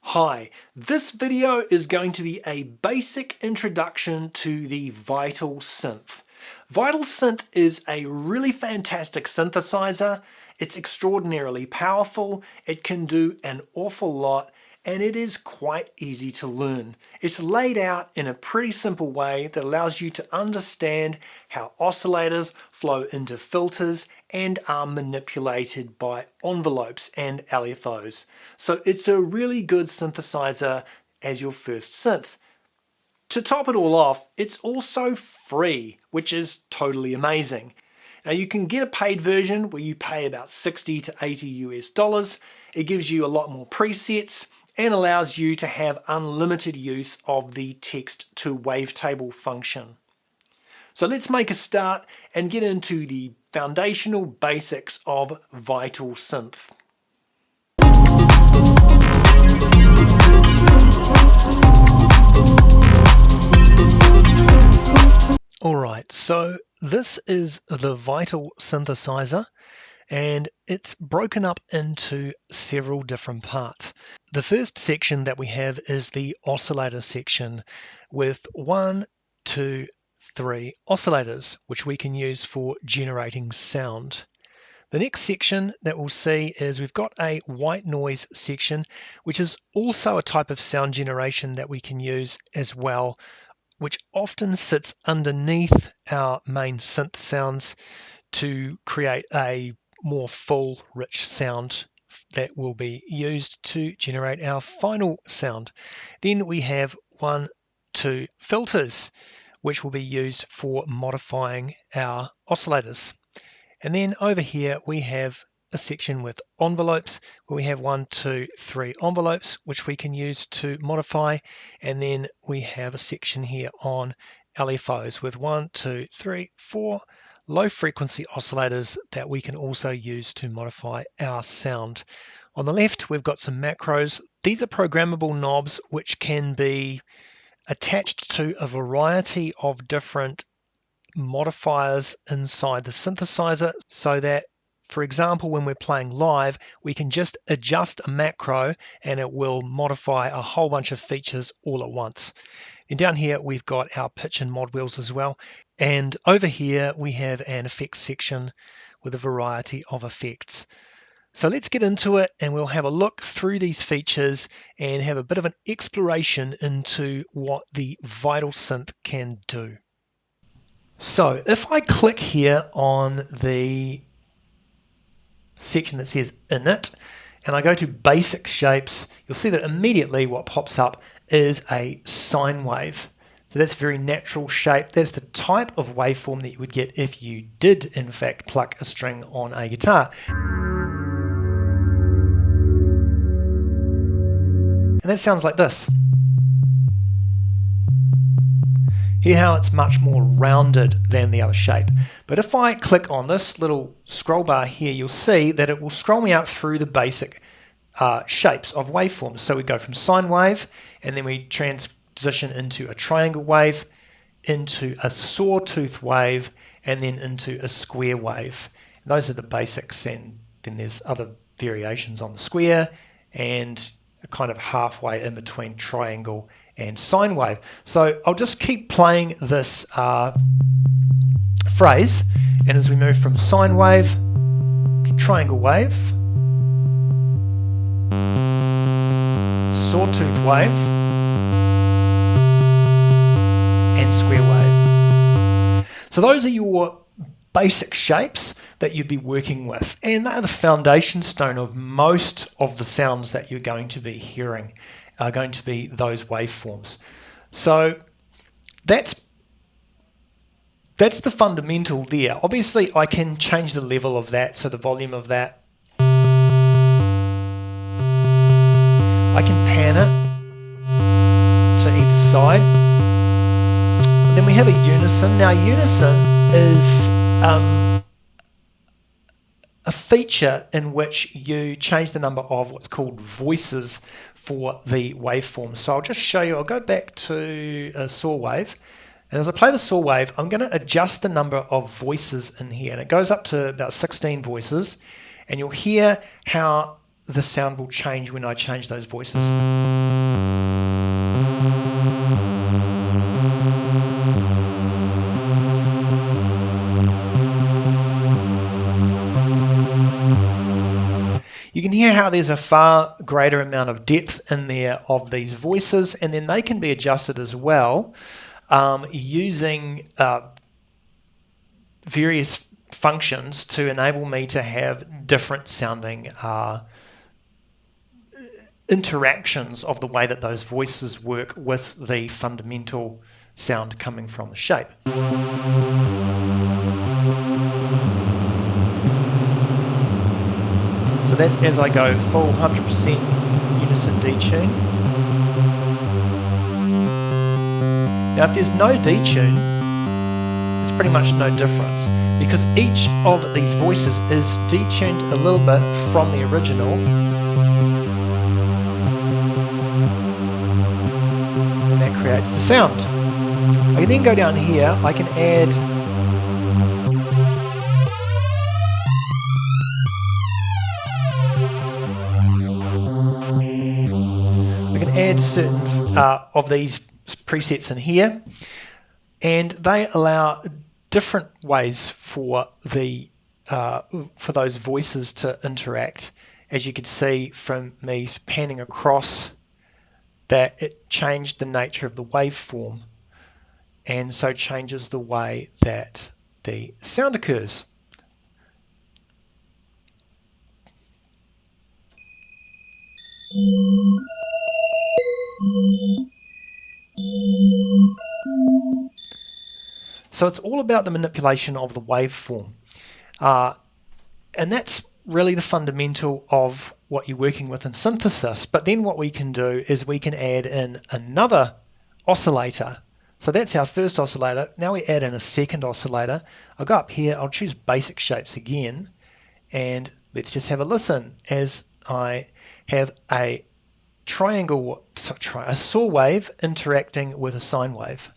Hi, this video is going to be a basic introduction to the Vital Synth. Vital Synth is a really fantastic synthesizer. It's extraordinarily powerful, it can do an awful lot, and it is quite easy to learn. It's laid out in a pretty simple way that allows you to understand how oscillators flow into filters and are manipulated by envelopes and LFOs. So it's a really good synthesizer as your first synth. To top it all off, it's also free, which is totally amazing. Now you can get a paid version where you pay about 60 to 80 US dollars. It gives you a lot more presets and allows you to have unlimited use of the text to wavetable function. So let's make a start and get into the foundational basics of Vital Synth. Alright, so this is the Vital synthesizer, and it's broken up into several different parts. The first section that we have is the oscillator section with 1, 2, 3 oscillators, which we can use for generating sound. The next section that we'll see is we've got a white noise section, which is also a type of sound generation that we can use as well, which often sits underneath our main synth sounds to create a more full, rich sound that will be used to generate our final sound. Then we have 1, 2 filters, which will be used for modifying our oscillators. And then over here we have a section with envelopes where we have 1, 2, 3 envelopes which we can use to modify, and then we have a section here on LFOs with 1, 2, 3, 4 low frequency oscillators that we can also use to modify our sound. On the left we've got some macros. These are programmable knobs which can be attached to a variety of different modifiers inside the synthesizer, so that, for example, when we're playing live, we can just adjust a macro and it will modify a whole bunch of features all at once. And down here we've got our pitch and mod wheels as well, and over here we have an effects section with a variety of effects. So let's get into it and we'll have a look through these features and have a bit of an exploration into what the Vital Synth can do. So if I click here on the section that says Init and I go to Basic Shapes, you'll see that immediately what pops up is a sine wave. So that's a very natural shape. That's the type of waveform that you would get if you did in fact pluck a string on a guitar. And that sounds like this. Hear how it's much more rounded than the other shape. But if I click on this little scroll bar here, you'll see that it will scroll me out through the basic shapes of waveforms. So we go from sine wave, and then we transition into a triangle wave, into a sawtooth wave, and then into a square wave. And those are the basics, and then there's other variations on the square, and kind of halfway in between triangle and sine wave. So I'll just keep playing this phrase, and as we move from sine wave to triangle wave, sawtooth wave, and square wave. So those are your basic shapes that you'd be working with, and they are the foundation stone of most of the sounds that you're going to be hearing are going to be those waveforms. So that's the fundamental there. Obviously I can change the level of that, so the volume of that. I can pan it to either side. And then we have a unison. Now unison is a feature in which you change the number of what's called voices for the waveform. So I'll just show you. I'll go back to a saw wave, and as I play the saw wave, I'm going to adjust the number of voices in here, and it goes up to about 16 voices, and you'll hear how the sound will change when I change those voices. You can hear how there's a far greater amount of depth in there of these voices, and then they can be adjusted as well using various functions to enable me to have different sounding interactions of the way that those voices work with the fundamental sound coming from the shape. So that's as I go full 100% unison detune. Now if there's no detune, there's pretty much no difference, because each of these voices is detuned a little bit from the original, and that creates the sound. I can then go down here, I can add certain of these presets in here, and they allow different ways for the for those voices to interact. As you can see from me panning across, that it changed the nature of the waveform, and so changes the way that the sound occurs. So it's all about the manipulation of the waveform, and that's really the fundamental of what you're working with in synthesis. But then what we can do is we can add in another oscillator. So that's our first oscillator. Now we add in a second oscillator. I'll go up here, I'll choose basic shapes again, and let's just have a listen as I have a triangle, a saw wave interacting with a sine wave.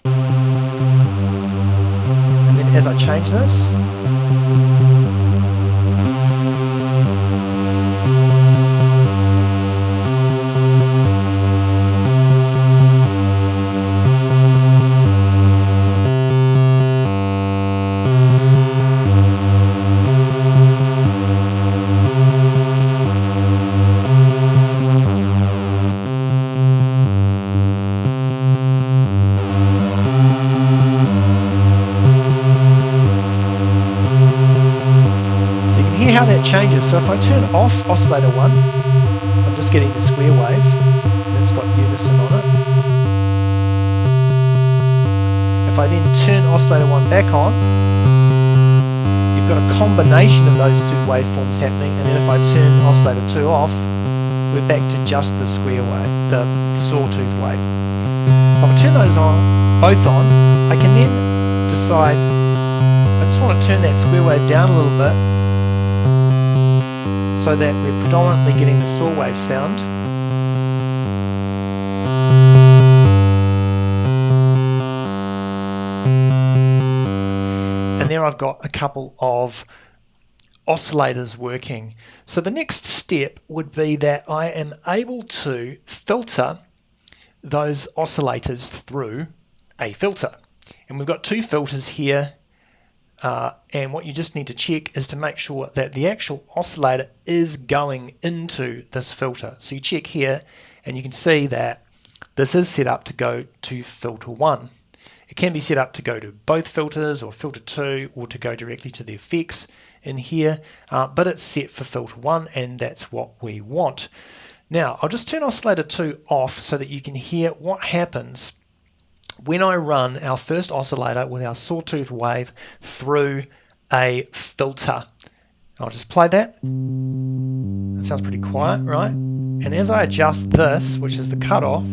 And then as I change this, how that changes. So if I turn off oscillator 1, I'm just getting the square wave, and it's got unison on it. If I then turn oscillator 1 back on, you've got a combination of those two waveforms happening, and then if I turn oscillator 2 off, we're back to just the square wave, the sawtooth wave. If I turn those on, both on, I can then decide, I just want to turn that square wave down a little bit, so that we're predominantly getting the saw wave sound. And there I've got a couple of oscillators working. So the next step would be that I am able to filter those oscillators through a filter. And we've got two filters here. And what you just need to check is to make sure that the actual oscillator is going into this filter. So you check here and you can see that this is set up to go to filter 1. It can be set up to go to both filters or filter 2 or to go directly to the effects in here, but it's set for filter 1 and that's what we want. Now I'll just turn oscillator 2 off so that you can hear what happens when I run our first oscillator with our sawtooth wave through a filter. I'll just play that. That sounds pretty quiet, right? And as I adjust this, which is the cutoff,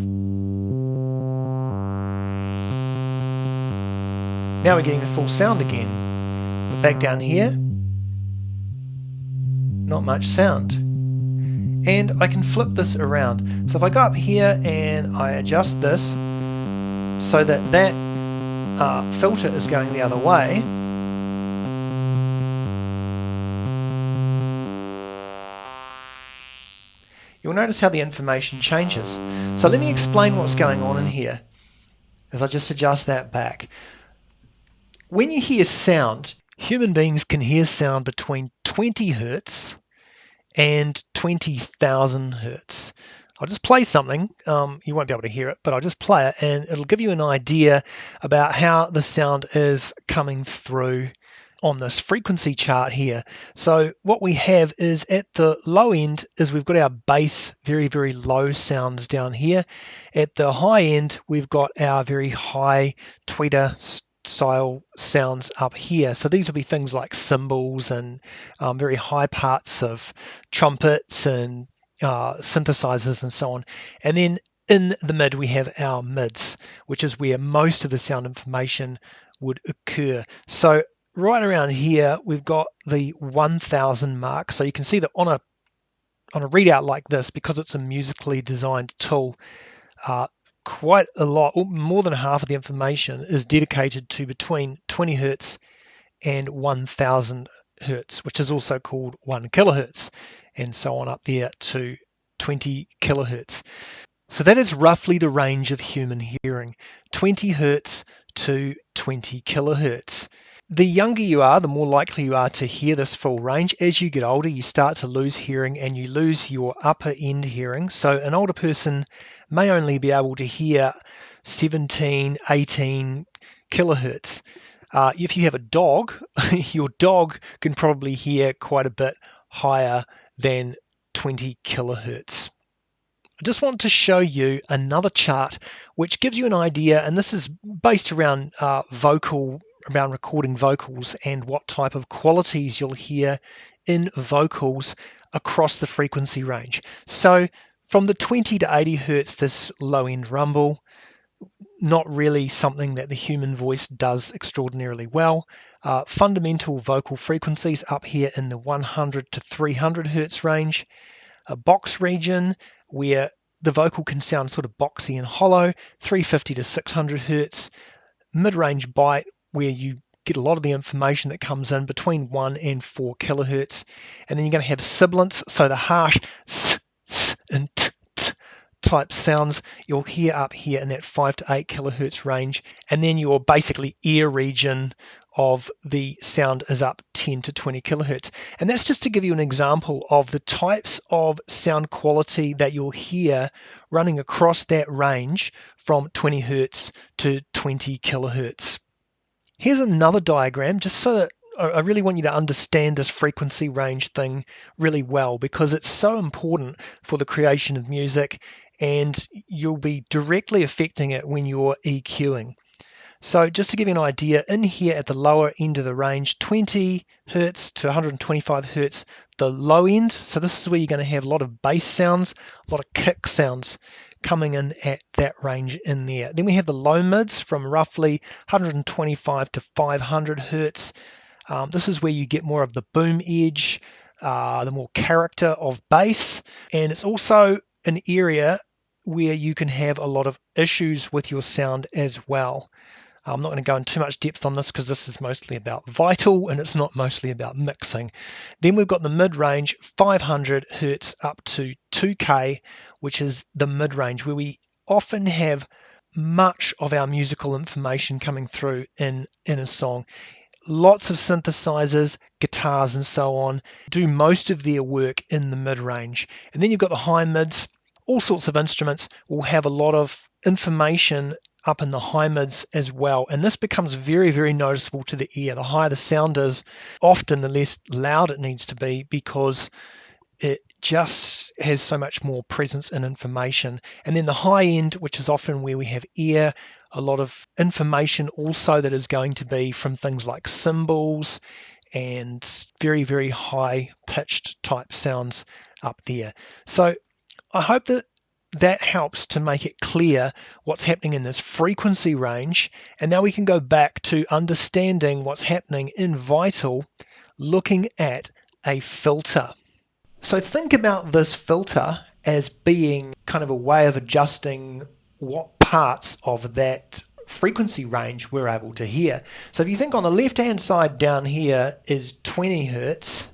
now we're getting the full sound again. We're back down here, not much sound. And I can flip this around. So if I go up here and I adjust this, so that filter is going the other way, you'll notice how the information changes. So let me explain what's going on in here as I just adjust that back. When you hear sound, human beings can hear sound between 20 hertz and 20,000 hertz. I'll just play something. You won't be able to hear it, but I'll just play it and it'll give you an idea about how the sound is coming through on this frequency chart here. So what we have is at the low end is we've got our bass, very, very low sounds down here. At the high end, we've got our very high tweeter style sounds up here. So these will be things like cymbals and very high parts of trumpets and synthesizers and so on. And then in the mid, we have our mids, which is where most of the sound information would occur. So right around here, we've got the 1000 mark. So you can see that on a readout like this, because it's a musically designed tool, quite a lot, more than half of the information is dedicated to between 20 hertz and 1000 hertz, which is also called 1 kilohertz, and so on up there to 20 kilohertz. So that is roughly the range of human hearing, 20 hertz to 20 kilohertz. The younger you are, the more likely you are to hear this full range. As you get older, you start to lose hearing and you lose your upper end hearing. So an older person may only be able to hear 17, 18 kilohertz. If you have a dog, your dog can probably hear quite a bit higher than 20 kilohertz. I just want to show you another chart which gives you an idea, and this is based around around recording vocals and what type of qualities you'll hear in vocals across the frequency range. So from the 20 to 80 hertz, this low end rumble, not really something that the human voice does extraordinarily well. Fundamental vocal frequencies up here in the 100 to 300 hertz range. A box region where the vocal can sound sort of boxy and hollow, 350 to 600 hertz. Mid-range bite where you get a lot of the information that comes in between 1 and 4 kilohertz. And then you're going to have sibilants, so the harsh s, s and t, t type sounds you'll hear up here in that 5 to 8 kilohertz range. And then your basically ear region of the sound is up 10 to 20 kilohertz. And that's just to give you an example of the types of sound quality that you'll hear running across that range from 20 hertz to 20 kilohertz. Here's another diagram just so that I really want you to understand this frequency range thing really well, because it's so important for the creation of music and you'll be directly affecting it when you're EQing. So just to give you an idea, in here at the lower end of the range, 20 hertz to 125 hertz, the low end. So this is where you're going to have a lot of bass sounds, a lot of kick sounds coming in at that range in there. Then we have the low mids from roughly 125 to 500 hertz. This is where you get more of the boom edge, the more character of bass, and it's also an area where you can have a lot of issues with your sound as well. I'm not going to go into too much depth on this because this is mostly about vital and it's not mostly about mixing. Then we've got the mid-range, 500 hertz up to 2K, which is the mid-range where we often have much of our musical information coming through in a song. Lots of synthesizers, guitars and so on do most of their work in the mid-range. And then you've got the high mids. All sorts of instruments will have a lot of information up in the high mids as well, and this becomes very, very noticeable to the ear. The higher the sound is, often the less loud it needs to be, because it just has so much more presence and information. And then the high end, which is often where we have air, a lot of information also that is going to be from things like cymbals and very, very high pitched type sounds up there. So I hope that helps to make it clear what's happening in this frequency range. And now we can go back to understanding what's happening in vital, looking at a filter. So think about this filter as being kind of a way of adjusting what parts of that frequency range we're able to hear. So if you think on the left hand side down here is 20 hertz,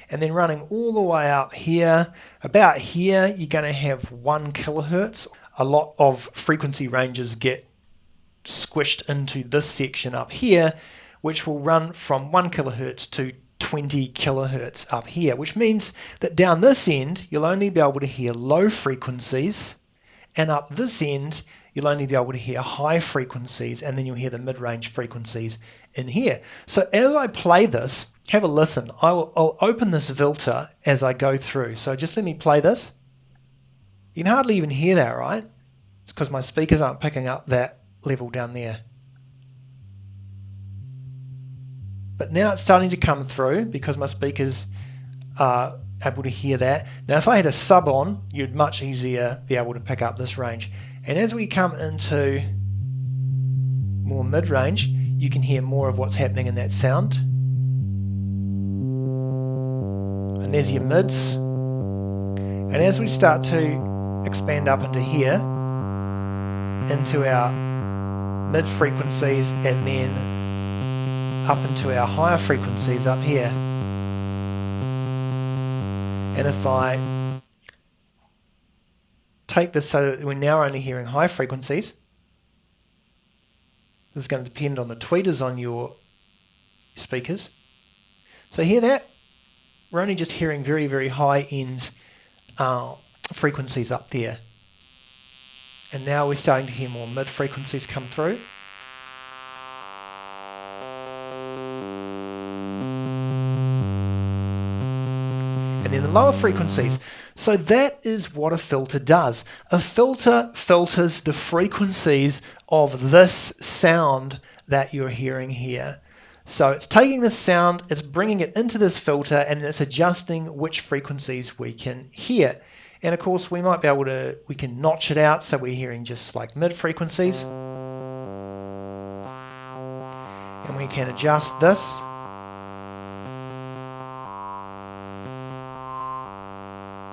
and then running all the way up here. About here, you're going to have 1 kilohertz. A lot of frequency ranges get squished into this section up here, which will run from 1 kilohertz to 20 kilohertz up here, which means that down this end, you'll only be able to hear low frequencies, and up this end, you'll only be able to hear high frequencies, and then you'll hear the mid-range frequencies in here. So as I play this, have a listen. I'll open this filter as I go through. So just let me play this. You can hardly even hear that, right? It's because my speakers aren't picking up that level down there. But now it's starting to come through because my speakers are able to hear that. Now if I had a sub on, you'd much easier be able to pick up this range. And as we come into more mid-range, you can hear more of what's happening in that sound. And there's your mids. And as we start to expand up into here, into our mid frequencies, and then up into our higher frequencies up here. And if I take this so that we're now only hearing high frequencies, this is going to depend on the tweeters on your speakers. So hear that? We're only just hearing very, very high end frequencies up there. And now we're starting to hear more mid frequencies come through. And then the lower frequencies. So that is what a filter does. A filter filters the frequencies of this sound that you're hearing here. So it's taking this sound, it's bringing it into this filter, and it's adjusting which frequencies we can hear. And of course we might be able to, we can notch it out so we're hearing just like mid frequencies. And we can adjust this.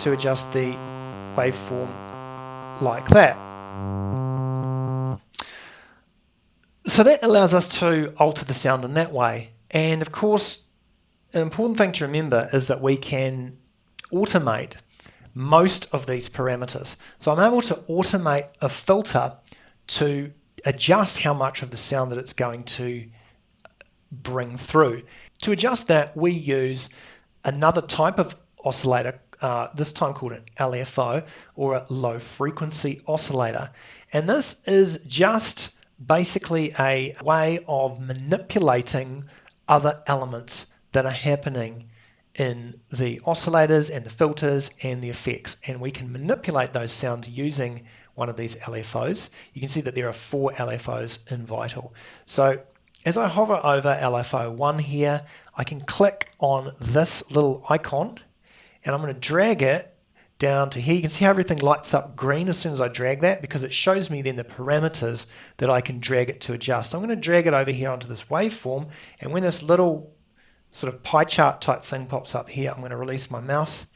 To adjust the waveform like that. So that allows us to alter the sound in that way. And of course, an important thing to remember is that we can automate most of these parameters. So I'm able to automate a filter to adjust how much of the sound that it's going to bring through. To adjust that, we use another type of oscillator, this time called an LFO, or a low frequency oscillator. And this is just basically a way of manipulating other elements that are happening in the oscillators and the filters and the effects. And we can manipulate those sounds using one of these LFOs. You can see that there are 4 LFOs in Vital. So as I hover over LFO 1 here, I can click on this little icon, and I'm going to drag it down to here. You can see how everything lights up green as soon as I drag that, because it shows me then the parameters that I can drag it to adjust. I'm going to drag it over here onto this waveform, and when this little sort of pie chart type thing pops up here, I'm going to release my mouse,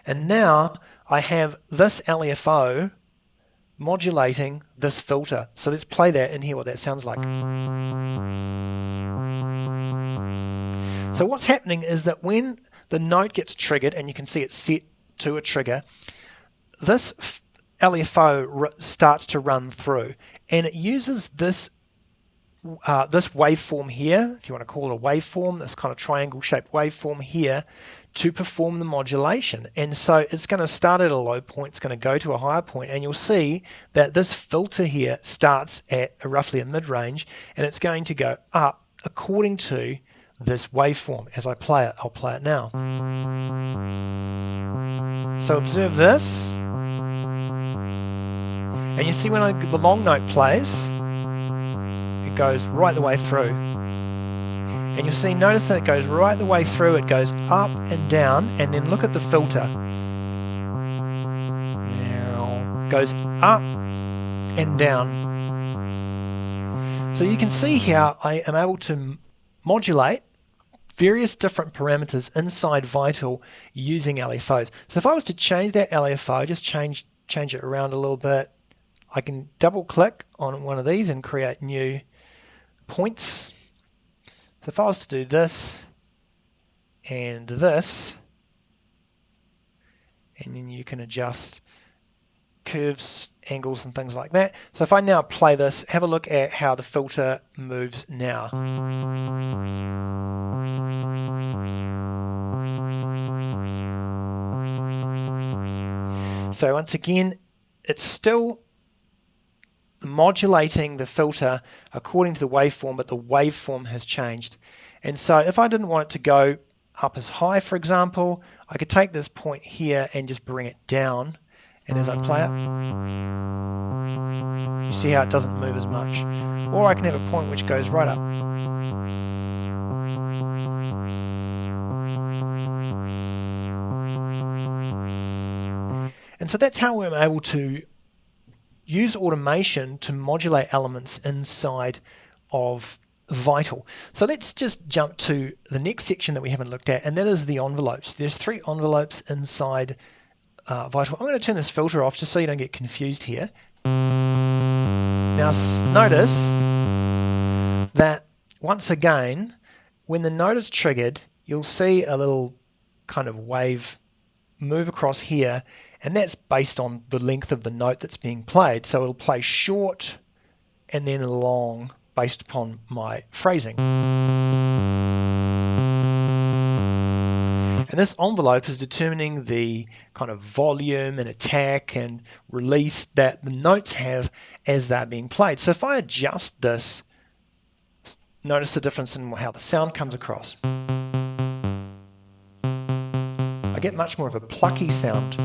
and now I have this LFO modulating this filter. So let's play that and hear what that sounds like. So what's happening is that when the note gets triggered, and you can see it's set to a trigger, this LFO starts to run through, and it uses this this waveform here, if you want to call it a waveform, this kind of triangle shaped waveform here, to perform the modulation. And so it's going to start at a low point, it's going to go to a higher point, and you'll see that this filter here starts at roughly a mid-range, and it's going to go up according to this waveform. As I play it, I'll play it now. So observe this, and you see when the long note plays, it goes right the way through. And you'll see, notice that it goes right the way through, it goes up and down, and then look at the filter. Now, goes up and down. So you can see how I am able to modulate various different parameters inside Vital using LFOs. So if I was to change that LFO, just change it around a little bit, I can double click on one of these and create new points. So if I was to do this and this, and then you can adjust curves, angles and things like that. So if I now play this, have a look at how the filter moves now. So once again, it's still modulating the filter according to the waveform, but the waveform has changed. And so if I didn't want it to go up as high, for example, I could take this point here and just bring it down. And as I play it, you see how it doesn't move as much. Or I can have a point which goes right up. And so that's how we're able to use automation to modulate elements inside of Vital. So let's just jump to the next section that we haven't looked at, and that is the envelopes. There's 3 envelopes inside Vital. I'm going to turn this filter off just so you don't get confused here. Now notice that once again, when the note is triggered, you'll see a little kind of wave move across here, and that's based on the length of the note that's being played. So it'll play short and then long based upon my phrasing. And this envelope is determining the kind of volume and attack and release that the notes have as they're being played. So if I adjust this, notice the difference in how the sound comes across. I get much more of a plucky sound.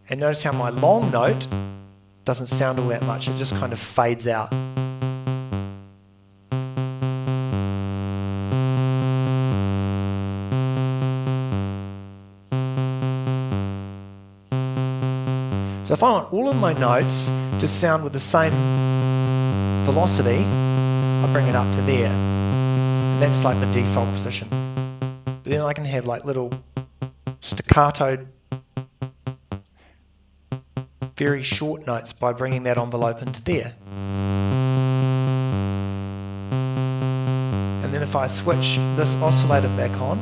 And notice how my long note doesn't sound all that much, it just kind of fades out. So if I want all of my notes to sound with the same velocity, I bring it up to there. And that's like the default position. But then I can have like little staccato, very short notes by bringing that envelope into there. And then if I switch this oscillator back on,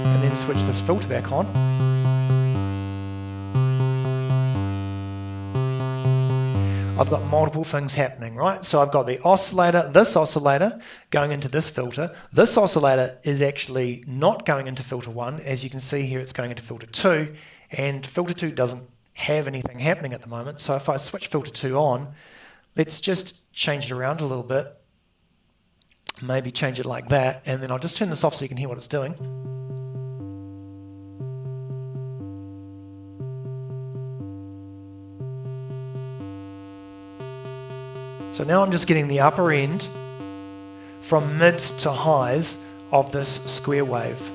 and then switch this filter back on, I've got multiple things happening, right? So I've got the oscillator, this oscillator going into this filter. This oscillator is actually not going into filter 1. As you can see here, it's going into filter 2, and filter 2 doesn't have anything happening at the moment. So if I switch filter 2 on, let's just change it around a little bit. Maybe change it like that, and then I'll just turn this off so you can hear what it's doing. So now I'm just getting the upper end from mids to highs of this square wave.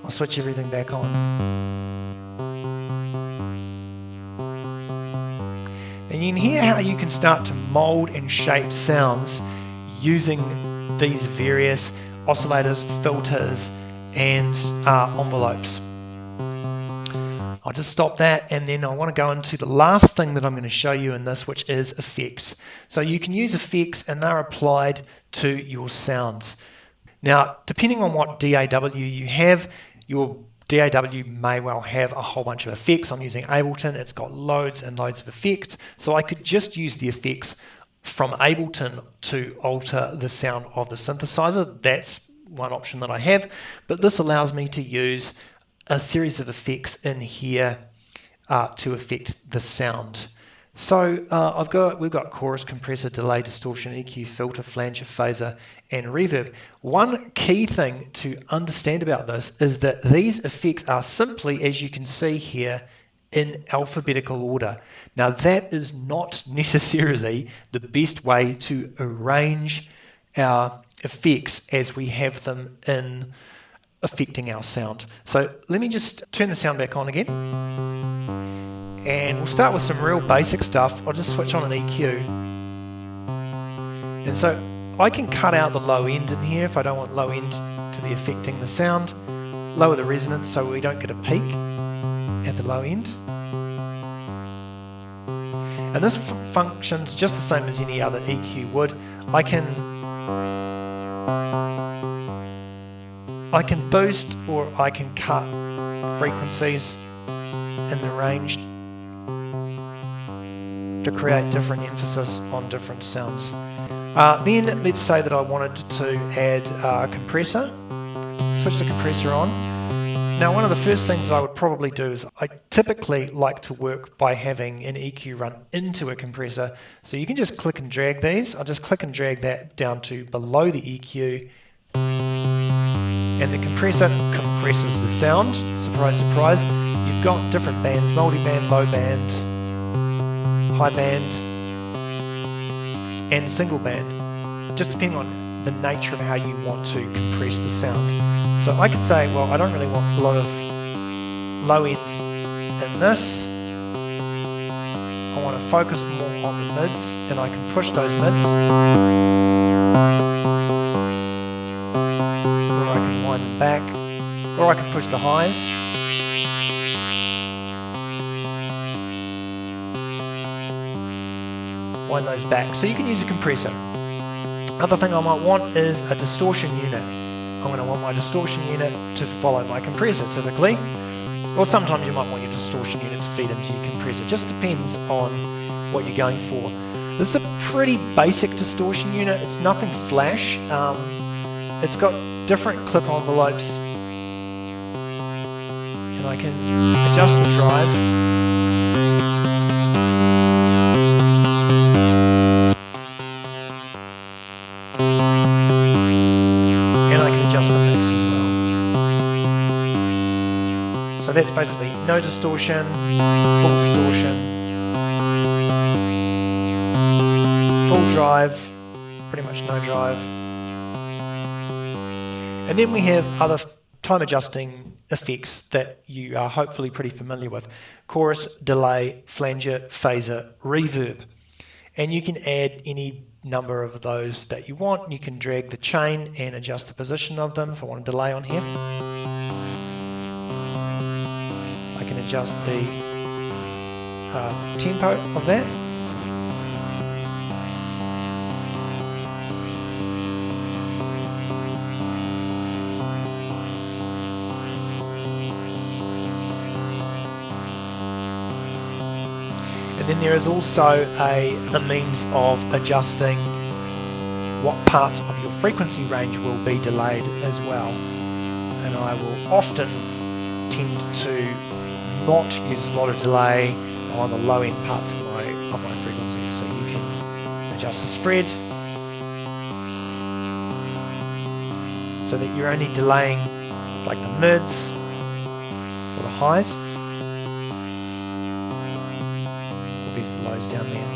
I'll switch everything back on. And you can hear how you can start to mold and shape sounds using these various oscillators, filters, and envelopes. I'll just stop that, and then I want to go into the last thing that I'm going to show you in this, which is effects. So you can use effects, and they're applied to your sounds. Now, depending on what DAW you have, your DAW may well have a whole bunch of effects. I'm using Ableton. It's got loads and loads of effects. So I could just use the effects from Ableton to alter the sound of the synthesizer. That's one option that I have. But this allows me to use a series of effects in here to affect the sound. So we've got chorus, compressor, delay, distortion, EQ, filter, flanger, phaser, and reverb. One key thing to understand about this is that these effects are simply, as you can see here, in alphabetical order. Now that is not necessarily the best way to arrange our effects as we have them in affecting our sound. So let me just turn the sound back on again, and we'll start with some real basic stuff. I'll just switch on an EQ, and so I can cut out the low end in here if I don't want low end to be affecting the sound, lower the resonance so we don't get a peak, at the low end. And this functions just the same as any other EQ would. I can boost or I can cut frequencies in the range to create different emphasis on different sounds. Then let's say that I wanted to add a compressor. Switch the compressor on. Now one of the first things I would probably do is I typically like to work by having an EQ run into a compressor. So you can just click and drag these. I'll just click and drag that down to below the EQ. And the compressor compresses the sound. Surprise, surprise. You've got different bands, multi-band, low band, high band, and single band, just depending on the nature of how you want to compress the sound. So I could say, well, I don't really want a lot of low ends in this. I want to focus more on the mids, and I can push those mids. Or I can wind them back, or I can push the highs. Wind those back. So you can use a compressor. Other thing I might want is a distortion unit. I'm going to want my distortion unit to follow my compressor typically. Or sometimes you might want your distortion unit to feed into your compressor. Just depends on what you're going for. This is a pretty basic distortion unit. It's nothing flash. It's got different clip envelopes. And I can adjust the drive. So that's basically no distortion, full distortion, full drive, pretty much no drive. And then we have other time adjusting effects that you are hopefully pretty familiar with. Chorus, delay, flanger, phaser, reverb. And you can add any number of those that you want. You can drag the chain and adjust the position of them. If I want a delay on here, I can adjust the tempo of that. And then there is also a means of adjusting what parts of your frequency range will be delayed as well. And I will often tend to not use a lot of delay on the low end parts of my frequencies. So you can adjust the spread so that you're only delaying like the mids or the highs. These are the lows down there.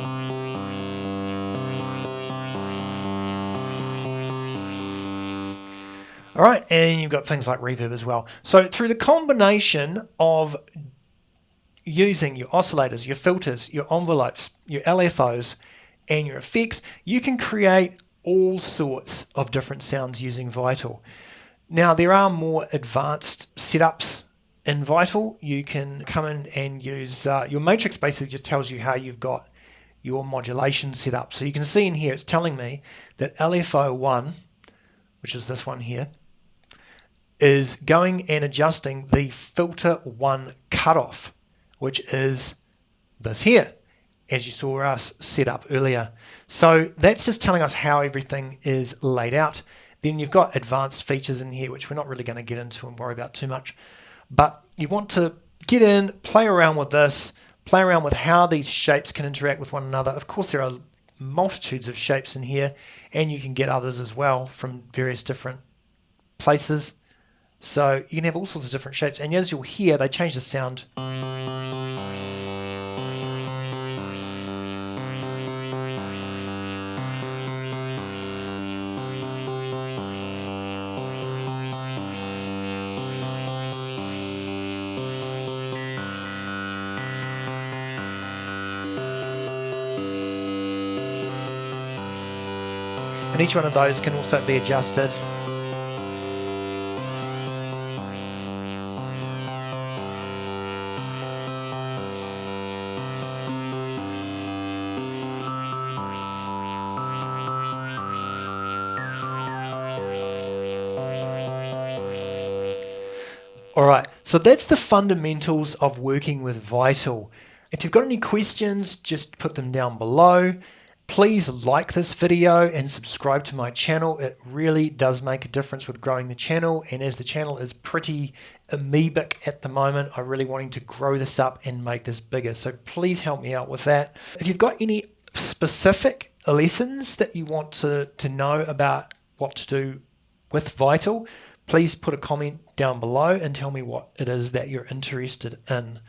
Alright, and you've got things like reverb as well. So through the combination of using your oscillators, your filters, your envelopes, your LFOs, and your effects, you can create all sorts of different sounds using Vital. Now there are more advanced setups in Vital. You can come in and use your matrix. Basically just tells you how you've got your modulation set up. So you can see in here it's telling me that LFO1, which is this one here, is going and adjusting the filter 1 cutoff, which is this here, as you saw us set up earlier. So that's just telling us how everything is laid out. Then you've got advanced features in here, which we're not really going to get into and worry about too much. But you want to get in, play around with this, play around with how these shapes can interact with one another. Of course, there are multitudes of shapes in here, and you can get others as well from various different places. So you can have all sorts of different shapes, and as you'll hear, they change the sound. And each one of those can also be adjusted. All right, so that's the fundamentals of working with Vital. If you've got any questions, just put them down below. Please like this video and subscribe to my channel. It really does make a difference with growing the channel, and as the channel is pretty amoebic at the moment, I'm really wanting to grow this up and make this bigger. So please help me out with that. If you've got any specific lessons that you want to know about what to do with Vital, please put a comment down below and tell me what it is that you're interested in.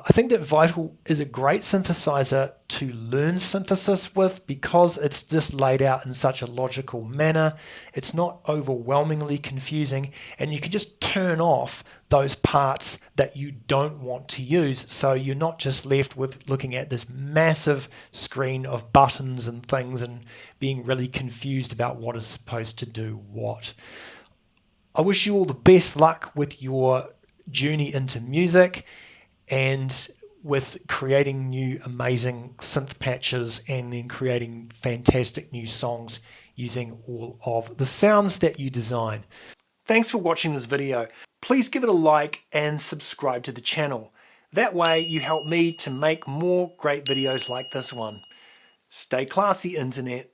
I think that Vital is a great synthesizer to learn synthesis with because it's just laid out in such a logical manner. It's not overwhelmingly confusing, and you can just turn off those parts that you don't want to use, so you're not just left with looking at this massive screen of buttons and things and being really confused about what is supposed to do what. I wish you all the best luck with your journey into music and with creating new amazing synth patches and then creating fantastic new songs using all of the sounds that you design. Thanks for watching this video. Please give it a like and subscribe to the channel. That way you help me to make more great videos like this one. Stay classy, Internet.